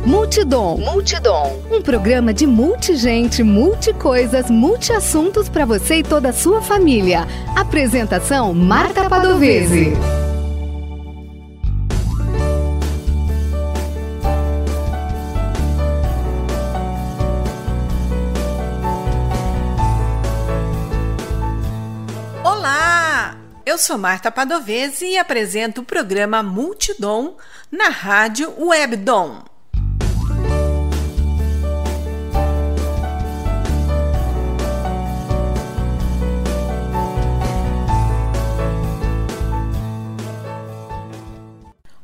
Multidom. Um programa de multigente, multicoisas, multiassuntos para você e toda a sua família. Apresentação Marta Padovese. Olá! Eu sou Marta Padovese e apresento o programa Multidom na Rádio Webdom.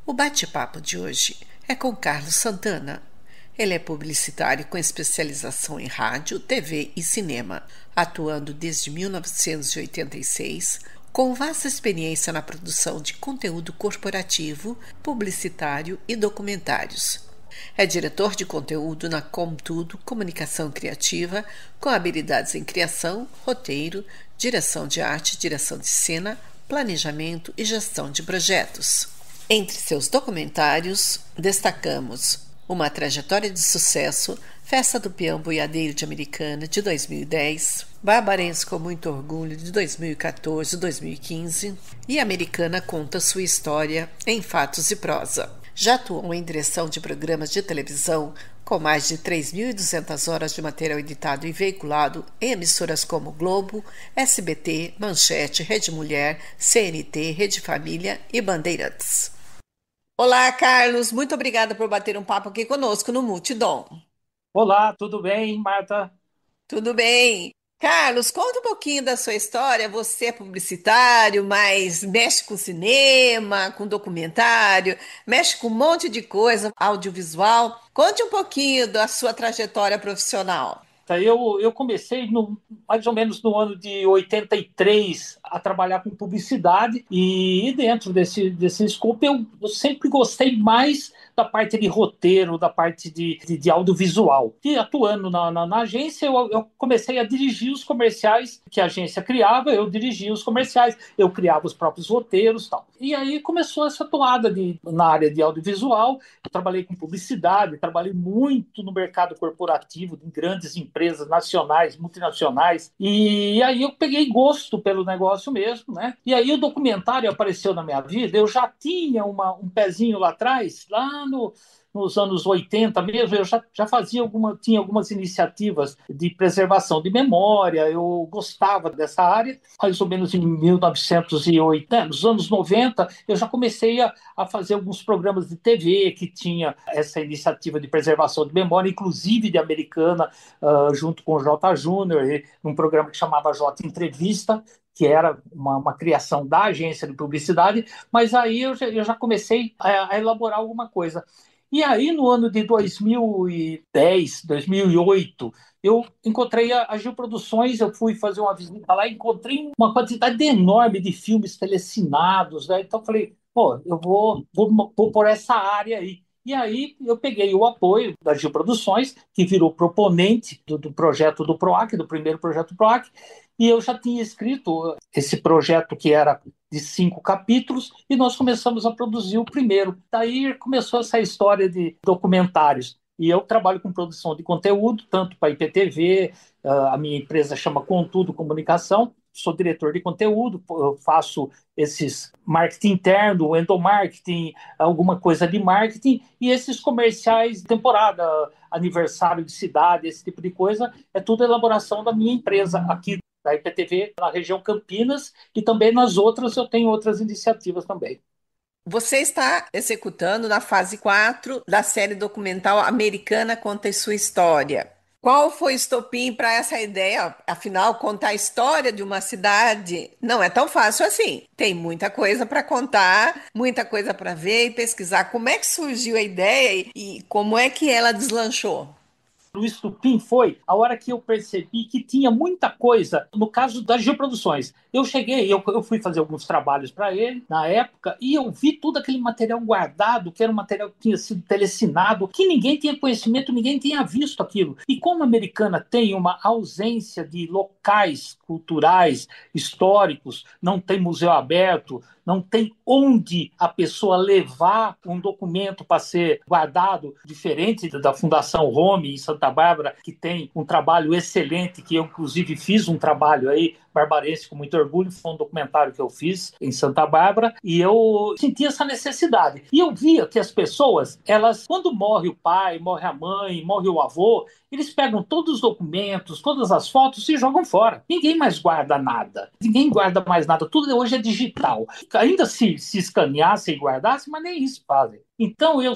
O bate-papo de hoje é com Carlos Santana. Ele é publicitário com especialização em rádio, TV e cinema, atuando desde 1986, com vasta experiência na produção de conteúdo corporativo, publicitário e documentários. É diretor de conteúdo na Comtudo Comunicação Criativa, com habilidades em criação, roteiro, direção de arte, direção de cena, planejamento e gestão de projetos. Entre seus documentários, destacamos Uma Trajetória de Sucesso, Festa do Peão Boiadeiro de Americana, de 2010, Barbarense com Muito Orgulho, de 2014 e 2015, e Americana Conta Sua História em Fatos e Prosa. Já atuou em direção de programas de televisão, com mais de 3.200 horas de material editado e veiculado em emissoras como Globo, SBT, Manchete, Rede Mulher, CNT, Rede Família e Bandeirantes. Olá, Carlos. Muito obrigada por bater um papo aqui conosco no Multidom. Olá, tudo bem, Marta? Tudo bem? Carlos, conta um pouquinho da sua história. Você é publicitário, mas mexe com cinema, com documentário, mexe com um monte de coisa, audiovisual. Conte um pouquinho da sua trajetória profissional. Eu comecei mais ou menos no ano de 83 a trabalhar com publicidade e dentro desse escopo eu sempre gostei mais da parte de roteiro, da parte de audiovisual. E atuando na agência, eu comecei a dirigir os comerciais que a agência criava, eu dirigia os comerciais, eu criava os próprios roteiros e tal. E aí começou essa toada na área de audiovisual. Eu trabalhei com publicidade, trabalhei muito no mercado corporativo, em grandes empresas nacionais, multinacionais. E aí eu peguei gosto pelo negócio mesmo, né? E aí o documentário apareceu na minha vida. Eu já tinha um pezinho lá atrás, nos anos 80 mesmo, eu já tinha algumas iniciativas de preservação de memória, eu gostava dessa área, mais ou menos em 1980, nos anos 90, eu já comecei a fazer alguns programas de TV que tinha essa iniciativa de preservação de memória, inclusive de Americana, junto com o J. Júnior, num programa que chamava J Entrevista, que era uma criação da agência de publicidade, mas aí eu já comecei a elaborar alguma coisa. E aí, no ano de 2010, 2008, eu encontrei a Gil Produções, eu fui fazer uma visita lá e encontrei uma quantidade enorme de filmes telecinados, né? Então, eu falei, pô, eu vou por essa área aí. E aí eu peguei o apoio da Gil Produções, que virou proponente do projeto do PROAC, do primeiro projeto do PROAC, e eu já tinha escrito esse projeto que era de 5 capítulos, e nós começamos a produzir o primeiro. Daí começou essa história de documentários. E eu trabalho com produção de conteúdo, tanto para a IPTV, a minha empresa chama Contudo Comunicação, sou diretor de conteúdo, eu faço esses marketing interno, endomarketing, alguma coisa de marketing, e esses comerciais de temporada, aniversário de cidade, esse tipo de coisa, é tudo elaboração da minha empresa aqui da IPTV na região Campinas, e também nas outras eu tenho outras iniciativas também. Você está executando na fase 4 da série documental Americana Conta Sua História. Qual foi o estopim para essa ideia? Afinal, contar a história de uma cidade não é tão fácil assim. Tem muita coisa para contar, muita coisa para ver e pesquisar. Como é que surgiu a ideia e como é que ela deslanchou? O estupim foi a hora que eu percebi que tinha muita coisa no caso das Geoproduções. Eu fui fazer alguns trabalhos para ele na época e eu vi todo aquele material guardado, que era um material que tinha sido telecinado, que ninguém tinha conhecimento, ninguém tinha visto aquilo. E como a Americana tem uma ausência de locais culturais, históricos, não tem museu aberto, não tem onde a pessoa levar um documento para ser guardado, diferente da Fundação Home em Santa Bárbara, que tem um trabalho excelente, que eu, inclusive, fiz um trabalho aí, barbarense, com muito orgulho, foi um documentário que eu fiz em Santa Bárbara, e eu senti essa necessidade. E eu via que as pessoas, elas, quando morre o pai, morre a mãe, morre o avô, eles pegam todos os documentos, todas as fotos e jogam fora. Ninguém mais guarda nada. Ninguém guarda mais nada. Tudo hoje é digital. Ainda se escaneasse e guardasse, mas nem isso fazem. Então eu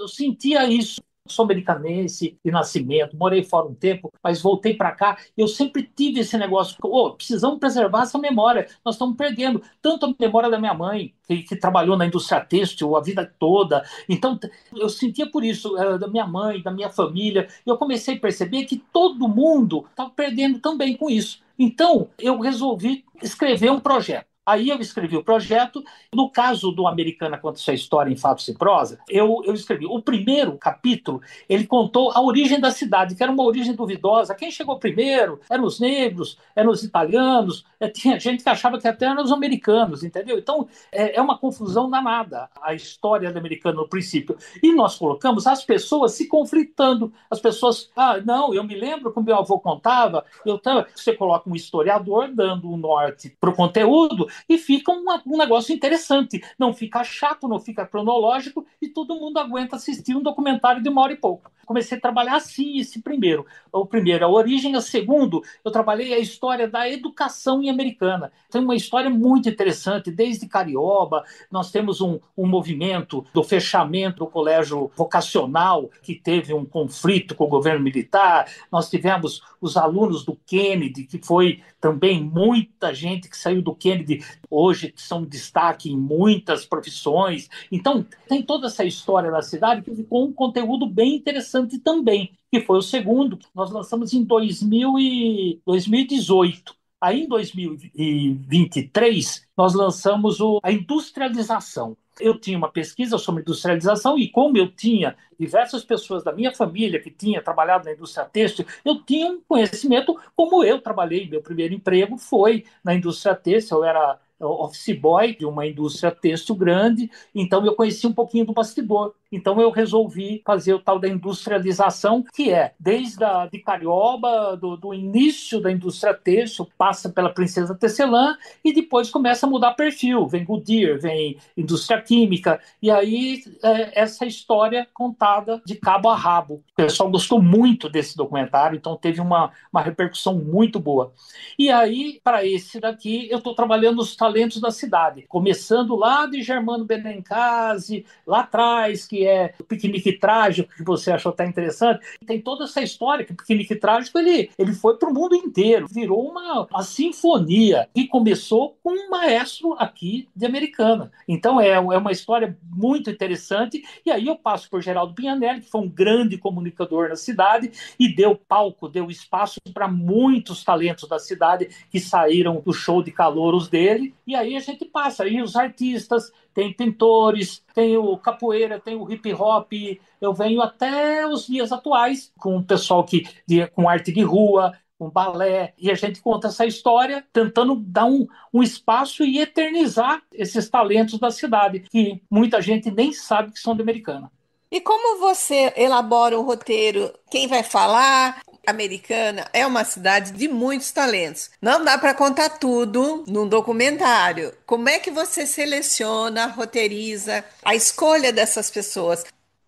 sentia isso. Sou americanense de nascimento, morei fora um tempo, mas voltei para cá. Eu sempre tive esse negócio, precisamos preservar essa memória, nós estamos perdendo tanto a memória da minha mãe, que trabalhou na indústria têxtil a vida toda. Então, eu sentia por isso, da minha mãe, da minha família. Eu comecei a perceber que todo mundo estava perdendo também com isso. Então, eu resolvi escrever um projeto. Aí eu escrevi o projeto. No caso do Americana Conta Sua História em Fatos e Prosa, eu escrevi. O primeiro capítulo, ele contou a origem da cidade, que era uma origem duvidosa. Quem chegou primeiro eram os negros, eram os italianos, tinha gente que achava que até eram os americanos, entendeu? Então, é uma confusão danada a história do americano no princípio. E nós colocamos as pessoas se conflitando. As pessoas, não, eu me lembro como meu avô contava. Você coloca um historiador dando o norte para o conteúdo, e fica um negócio interessante. Não fica chato, não fica cronológico e todo mundo aguenta assistir um documentário de 1 hora e pouco. Comecei a trabalhar assim esse primeiro. O primeiro, a origem. O segundo, eu trabalhei a história da educação em Americana. Tem uma história muito interessante, desde Carioba. Nós temos um movimento do fechamento do colégio vocacional, que teve um conflito com o governo militar. Nós tivemos os alunos do Kennedy, que foi também muita gente que saiu do Kennedy, hoje são destaque em muitas profissões. Então, tem toda essa história da cidade que ficou um conteúdo bem interessante também, que foi o segundo. Nós lançamos em 2018. Aí, em 2023, nós lançamos a industrialização. Eu tinha uma pesquisa sobre industrialização e, como eu tinha diversas pessoas da minha família que tinham trabalhado na indústria têxtil, eu tinha um conhecimento como eu trabalhei. Meu primeiro emprego foi na indústria têxtil, eu era office boy de uma indústria têxtil grande, então eu conheci um pouquinho do bastidor. Então eu resolvi fazer o tal da industrialização, que é desde de Carioba, do início da indústria têxtil, passa pela Princesa Tecelã e depois começa a mudar perfil. Vem Goodyear, vem indústria química, e aí essa história contada de cabo a rabo. O pessoal gostou muito desse documentário, então teve uma repercussão muito boa. E aí, para esse daqui, eu estou trabalhando os talentos da cidade, começando lá de Germano Benincase, lá atrás, que é o Piquenique Trágico, que você achou até interessante. Tem toda essa história que o Piquenique Trágico ele foi para o mundo inteiro, virou uma sinfonia, que começou com um maestro aqui de Americana. Então é uma história muito interessante, e aí eu passo por Geraldo Pignanelli, que foi um grande comunicador na cidade, e deu palco, deu espaço para muitos talentos da cidade que saíram do show de calouros dele, e aí a gente passa, aí os artistas, tem pintores, tem o capoeira, tem o hip hop, eu venho até os dias atuais com o pessoal com arte de rua, com balé, e a gente conta essa história tentando dar um espaço e eternizar esses talentos da cidade, que muita gente nem sabe que são de Americana. E como você elabora um roteiro? Quem vai falar? Americana é uma cidade de muitos talentos. Não dá para contar tudo num documentário. Como é que você seleciona, roteiriza a escolha dessas pessoas?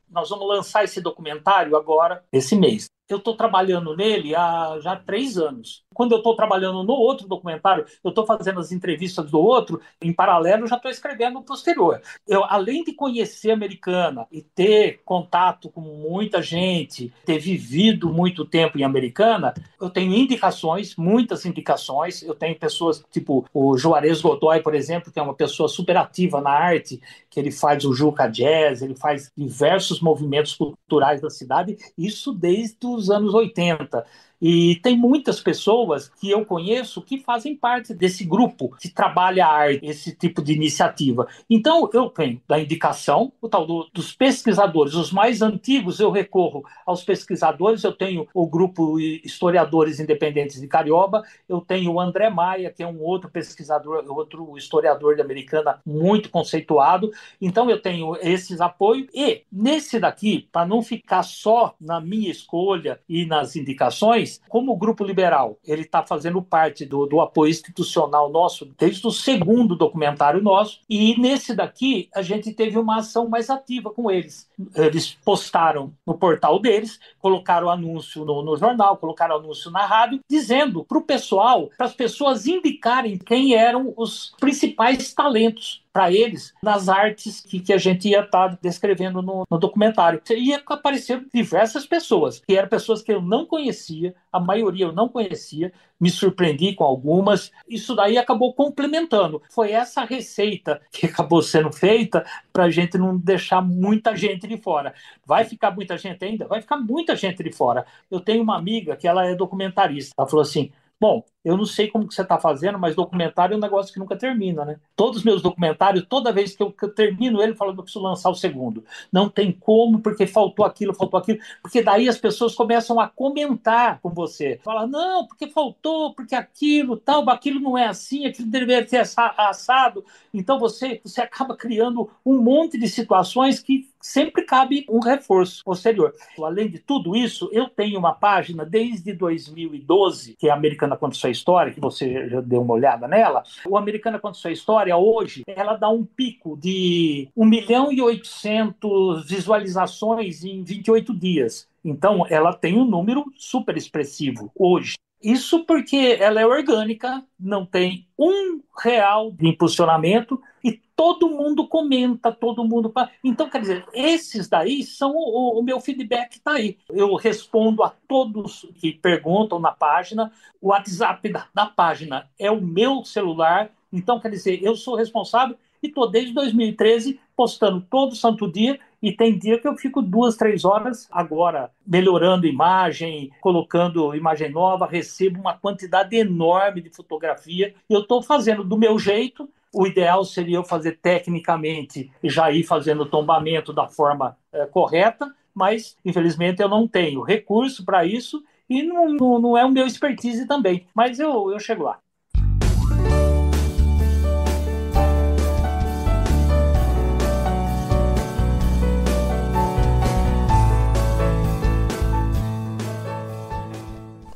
Nós vamos lançar esse documentário agora, esse mês. Eu estou trabalhando nele há já 3 anos. Quando eu estou trabalhando no outro documentário, eu estou fazendo as entrevistas do outro, em paralelo eu já estou escrevendo o posterior. Além de conhecer a Americana e ter contato com muita gente, ter vivido muito tempo em Americana, eu tenho indicações, muitas indicações. Eu tenho pessoas tipo o Juarez Godoy, por exemplo, que é uma pessoa super ativa na arte, que ele faz o Juca Jazz, ele faz diversos movimentos culturais da cidade, isso desde dos anos 80. E tem muitas pessoas que eu conheço que fazem parte desse grupo que trabalha a arte, esse tipo de iniciativa. Então, eu tenho da indicação, o tal dos pesquisadores, os mais antigos, eu recorro aos pesquisadores, eu tenho o grupo Historiadores Independentes de Carioba, eu tenho o André Maia, que é um outro pesquisador, outro historiador de Americana muito conceituado. Então, eu tenho esses apoios. E nesse daqui, para não ficar só na minha escolha e nas indicações, como o Grupo Liberal ele está fazendo parte do apoio institucional nosso desde o segundo documentário nosso, e nesse daqui a gente teve uma ação mais ativa com eles. Eles postaram no portal deles, colocaram anúncio no jornal, colocaram anúncio na rádio, dizendo para o pessoal, para as pessoas indicarem quem eram os principais talentos para eles nas artes que a gente ia estar descrevendo no documentário. Ia aparecer diversas pessoas, que eram pessoas que eu não conhecia, a maioria eu não conhecia, me surpreendi com algumas. Isso daí acabou complementando. Foi essa receita que acabou sendo feita para a gente não deixar muita gente de fora. Vai ficar muita gente ainda? Vai ficar muita gente de fora. Eu tenho uma amiga que ela é documentarista. Ela falou assim: bom, eu não sei como que você está fazendo, mas documentário é um negócio que nunca termina, né? Todos os meus documentários, toda vez que eu termino ele, eu falo que eu preciso lançar o segundo. Não tem como, porque faltou aquilo, porque daí as pessoas começam a comentar com você. Fala, não, porque faltou, porque aquilo, tal, aquilo não é assim, aquilo deveria ser assado. Então você acaba criando um monte de situações que sempre cabe um reforço posterior. Além de tudo isso, eu tenho uma página desde 2012, que é a Americana Conta Sua História, que você já deu uma olhada nela. O Americana Conta Sua História, hoje, ela dá um pico de 1.800.000 visualizações em 28 dias. Então, ela tem um número super expressivo hoje. Isso porque ela é orgânica, não tem R$ 1 de impulsionamento e todo mundo comenta, todo mundo... Então, quer dizer, esses daí são o meu feedback está aí. Eu respondo a todos que perguntam na página. O WhatsApp da página é o meu celular. Então, quer dizer, eu sou responsável e estou desde 2013 postando todo santo dia, e tem dia que eu fico 2, 3 horas agora melhorando imagem, colocando imagem nova, recebo uma quantidade enorme de fotografia e eu estou fazendo do meu jeito. O ideal seria eu fazer tecnicamente e já ir fazendo o tombamento da forma correta, mas infelizmente eu não tenho recurso para isso e não é o meu expertise também, mas eu chego lá.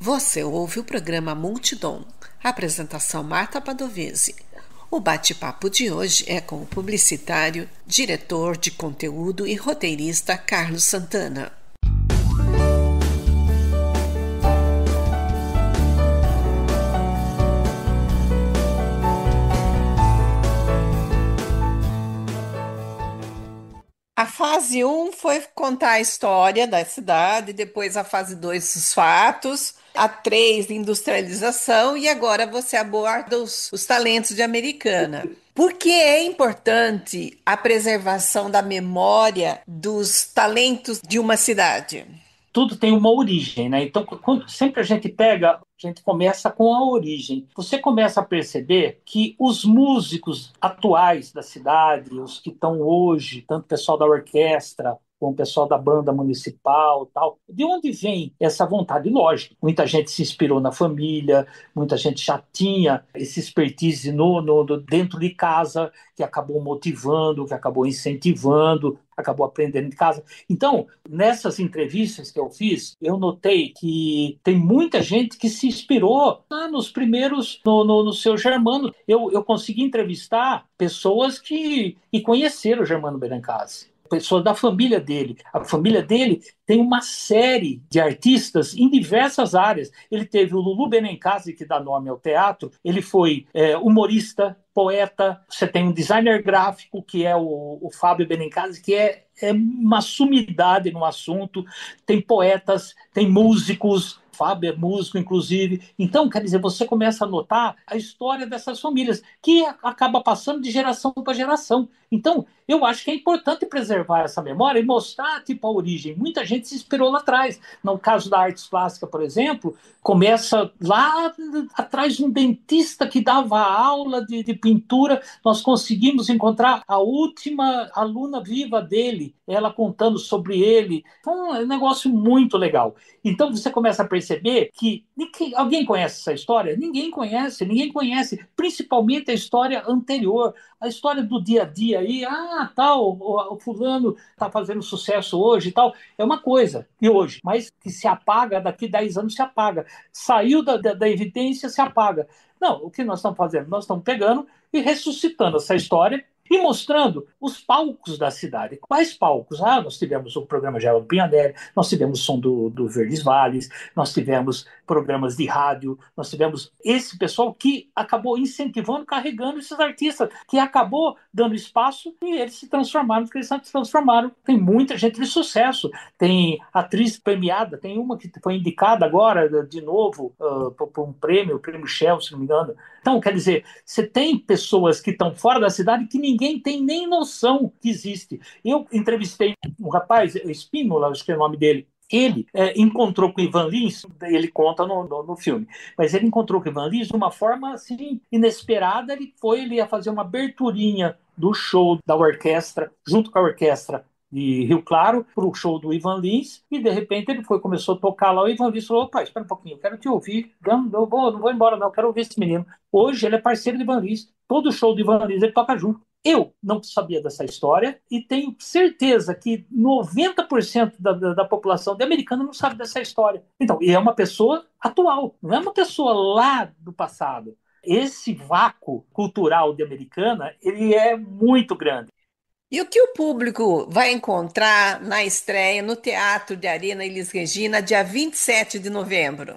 Você ouve o programa Multidom. Apresentação Marta Padovese. O bate-papo de hoje é com o publicitário, diretor de conteúdo e roteirista Carlos Santana. A fase 1 foi contar a história da cidade, depois a fase 2, os fatos, a 3, industrialização, e agora você aborda os talentos de Americana. Por que é importante a preservação da memória dos talentos de uma cidade? Tudo tem uma origem, né? Então, quando sempre a gente começa com a origem. Você começa a perceber que os músicos atuais da cidade, os que estão hoje, tanto o pessoal da orquestra, com o pessoal da banda municipal e tal. De onde vem essa vontade? Lógico, muita gente se inspirou na família, muita gente já tinha esse expertise dentro de casa, que acabou motivando, que acabou incentivando, acabou aprendendo de casa. Então, nessas entrevistas que eu fiz, eu notei que tem muita gente que se inspirou lá nos primeiros, no seu Germano. Eu consegui entrevistar pessoas que conheceram o Germano Benincasa, pessoas da família dele. A família dele tem uma série de artistas em diversas áreas. Ele teve o Lulu Benincasa, que dá nome ao teatro. Ele foi humorista, poeta. Você tem um designer gráfico, que é o Fábio Benincasa, que é é uma sumidade no assunto, tem poetas, tem músicos, Fábio é músico, inclusive. Então, quer dizer, você começa a notar a história dessas famílias, que acaba passando de geração para geração. Então, eu acho que é importante preservar essa memória e mostrar, tipo, a origem. Muita gente se inspirou lá atrás. No caso da artes plásticas, por exemplo, começa lá atrás de um dentista que dava aula de pintura. Nós conseguimos encontrar a última aluna viva dele, ela contando sobre ele. Foi um negócio muito legal. Então você começa a perceber que alguém conhece essa história? Ninguém conhece, principalmente a história anterior, a história do dia a dia aí, tal, o fulano está fazendo sucesso hoje e tal, é uma coisa, e hoje, mas que se apaga, daqui 10 anos se apaga, saiu da evidência, se apaga. Não, o que nós estamos fazendo? Nós estamos pegando e ressuscitando essa história e mostrando os palcos da cidade. Quais palcos? Nós tivemos o programa Geraldo Pianelli, nós tivemos o som do Verdes Vales, nós tivemos programas de rádio, nós tivemos esse pessoal que acabou incentivando, carregando esses artistas, que acabou dando espaço e eles se transformaram, porque eles se transformaram. Tem muita gente de sucesso, tem atriz premiada, tem uma que foi indicada agora, de novo, por um prêmio, o prêmio Shell, se não me engano. Então, quer dizer, você tem pessoas que estão fora da cidade que ninguém tem nem noção que existe. Eu entrevistei um rapaz, Espínola, acho que é o nome dele. Ele encontrou com o Ivan Lins, ele conta no filme, mas ele encontrou com o Ivan Lins de uma forma assim inesperada. Ele ia fazer uma aberturinha do show da orquestra, junto com a orquestra de Rio Claro, para o show do Ivan Lins, e de repente ele começou a tocar lá. O Ivan Lins falou: opa, espera um pouquinho, eu quero te ouvir, não vou embora não, eu quero ouvir esse menino. Hoje ele é parceiro do Ivan Lins, todo show do Ivan Lins ele toca junto. Eu não sabia dessa história e tenho certeza que 90% da população de Americana não sabe dessa história. Então, e é uma pessoa atual, não é uma pessoa lá do passado. Esse vácuo cultural de Americana, ele é muito grande. E o que o público vai encontrar na estreia no Teatro de Arena Elis Regina, dia 27 de novembro?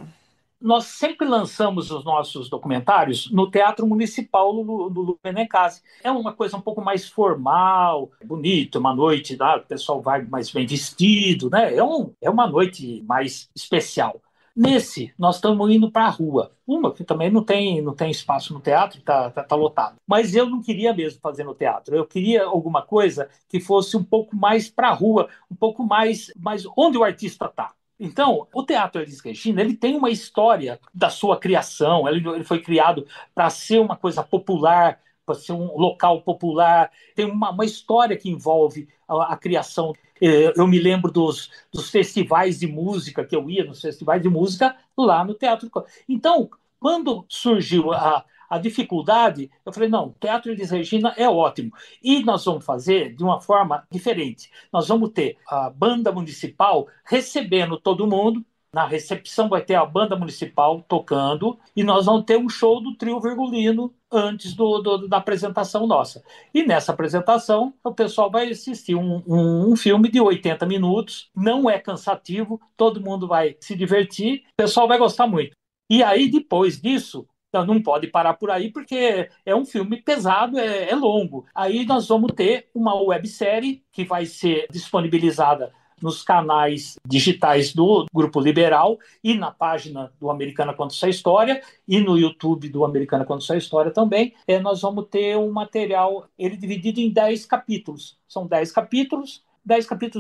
Nós sempre lançamos os nossos documentários no Teatro Municipal do Lumenencase. É uma coisa um pouco mais formal, bonito, uma noite, o pessoal vai mais bem vestido, né? É uma noite mais especial. Nesse, nós estamos indo para a rua. Uma que também não tem espaço no teatro, tá lotado. Mas eu não queria mesmo fazer no teatro. Eu queria alguma coisa que fosse um pouco mais para a rua, um pouco mais onde o artista está. Então, o Teatro Elis Regina, ele tem uma história da sua criação. Ele foi criado para ser uma coisa popular, para ser um local popular. Tem uma história que envolve a criação. Eu me lembro dos festivais de música, que eu ia nos festivais de música lá no Teatro. Então, quando surgiu a dificuldade, eu falei, não, o Teatro Elis Regina é ótimo. E nós vamos fazer de uma forma diferente. Nós vamos ter a banda municipal recebendo todo mundo. Na recepção vai ter a banda municipal tocando e nós vamos ter um show do Trio Virgulino antes da apresentação nossa. E nessa apresentação, o pessoal vai assistir um filme de 80 minutos, não é cansativo, todo mundo vai se divertir, o pessoal vai gostar muito. E aí, depois disso, não pode parar por aí, porque é um filme pesado, é longo. Aí nós vamos ter uma websérie que vai ser disponibilizada nos canais digitais do Grupo Liberal e na página do Americana Conta Essa História e no YouTube do Americana Conta Essa História também. Nós vamos ter um material, ele dividido em 10 capítulos. São 10 capítulos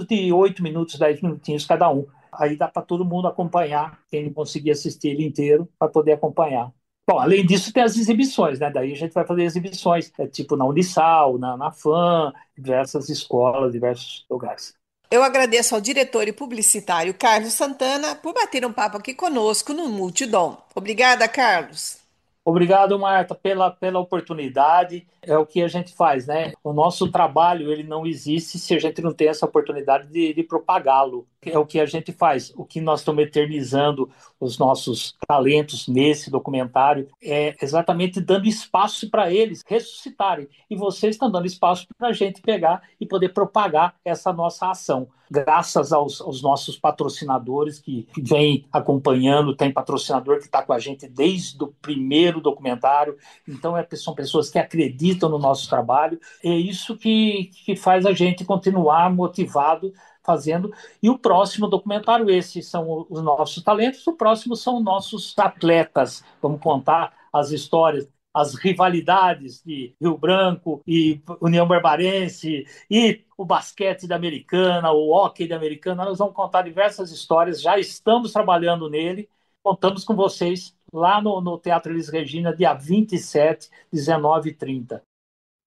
de 8 minutos, 10 minutinhos cada um. Aí dá para todo mundo acompanhar, quem não conseguir assistir ele inteiro, para poder acompanhar. Bom, além disso, tem as exibições, né? Daí a gente vai fazer exibições, tipo na Unisal, na FAM, diversas escolas, diversos lugares. Eu agradeço ao diretor e publicitário Carlos Santana por bater um papo aqui conosco no Multidom. Obrigada, Carlos. Obrigado, Marta, pela oportunidade. É o que a gente faz, né? O nosso trabalho ele não existe se a gente não tem essa oportunidade de propagá-lo. é o que a gente faz. O que nós estamos eternizando os nossos talentos nesse documentário é exatamente dando espaço para eles ressuscitarem. E vocês estão dando espaço para a gente pegar e poder propagar essa nossa ação. Graças aos nossos patrocinadores que vêm acompanhando, tem patrocinador que está com a gente desde o primeiro documentário, então são pessoas que acreditam no nosso trabalho, é isso que faz a gente continuar motivado fazendo. E o próximo documentário, esses são os nossos talentos, o próximo são nossos atletas, vamos contar as histórias, as rivalidades de Rio Branco e União Barbarense e o basquete da Americana, o hóquei da Americana. Nós vamos contar diversas histórias, já estamos trabalhando nele, contamos com vocês lá no Teatro Elis Regina, dia 27, 19h30.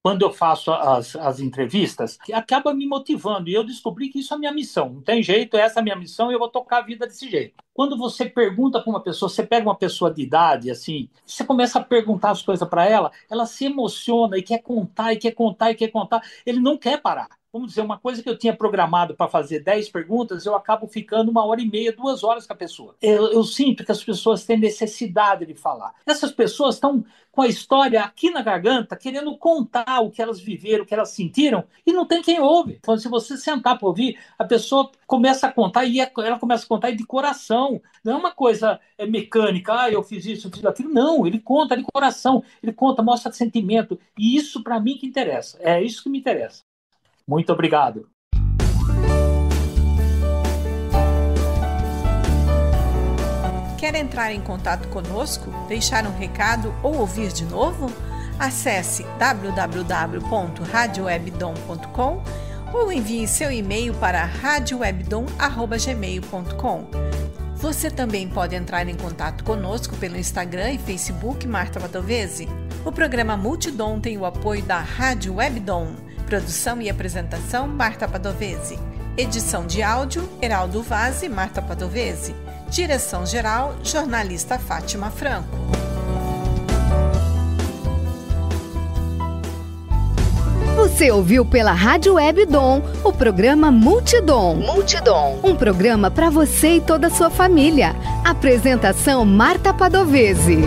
Quando eu faço as entrevistas, acaba me motivando. E eu descobri que isso é a minha missão. Não tem jeito, essa é a minha missão e eu vou tocar a vida desse jeito. Quando você pergunta para uma pessoa, você pega uma pessoa de idade, assim, você começa a perguntar as coisas para ela, ela se emociona e quer contar, e quer contar, e quer contar. Ele não quer parar. Vamos dizer, uma coisa que eu tinha programado para fazer 10 perguntas, eu acabo ficando 1h30, 2 horas com a pessoa. Eu sinto que as pessoas têm necessidade de falar. Essas pessoas estão com a história aqui na garganta, querendo contar o que elas viveram, o que elas sentiram, e não tem quem ouve. Então, se você sentar para ouvir, a pessoa começa a contar, e ela começa a contar de coração. Não é uma coisa mecânica, eu fiz isso, eu fiz aquilo. Não, ele conta de coração, ele conta, mostra sentimento. E isso, para mim, que interessa. É isso que me interessa. Muito obrigado. Quer entrar em contato conosco, deixar um recado ou ouvir de novo? Acesse www.radiowebdom.com ou envie seu e-mail para radiowebdom@gmail.com. Você também pode entrar em contato conosco pelo Instagram e Facebook Marta Padovese. O programa Multidom tem o apoio da Rádio Webdom. Produção e apresentação, Marta Padovese. Edição de áudio, Heraldo Vaz e Marta Padovese. Direção-geral, jornalista Fátima Franco. Você ouviu pela Rádio Webdom o programa Multidom. Um programa para você e toda a sua família. Apresentação, Marta Padovese.